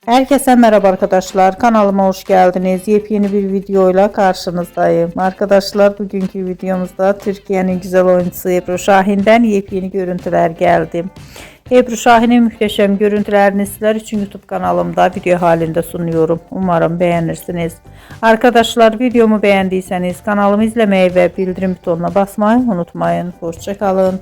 Herkese merhaba arkadaşlar. Kanalıma hoş geldiniz. Yepyeni bir videoyla karşınızdayım. Arkadaşlar bugünkü videomuzda Türkiye'nin güzel oyuncusu Ebru Şahin'den yepyeni görüntüler geldi. Ebru Şahin'in muhteşem görüntülerini sizler için YouTube kanalımda video halinde sunuyorum. Umarım beğenirsiniz. Arkadaşlar videomu beğendiyseniz kanalımı izlemeyi ve bildirim butonuna basmayı unutmayın. Hoşça kalın.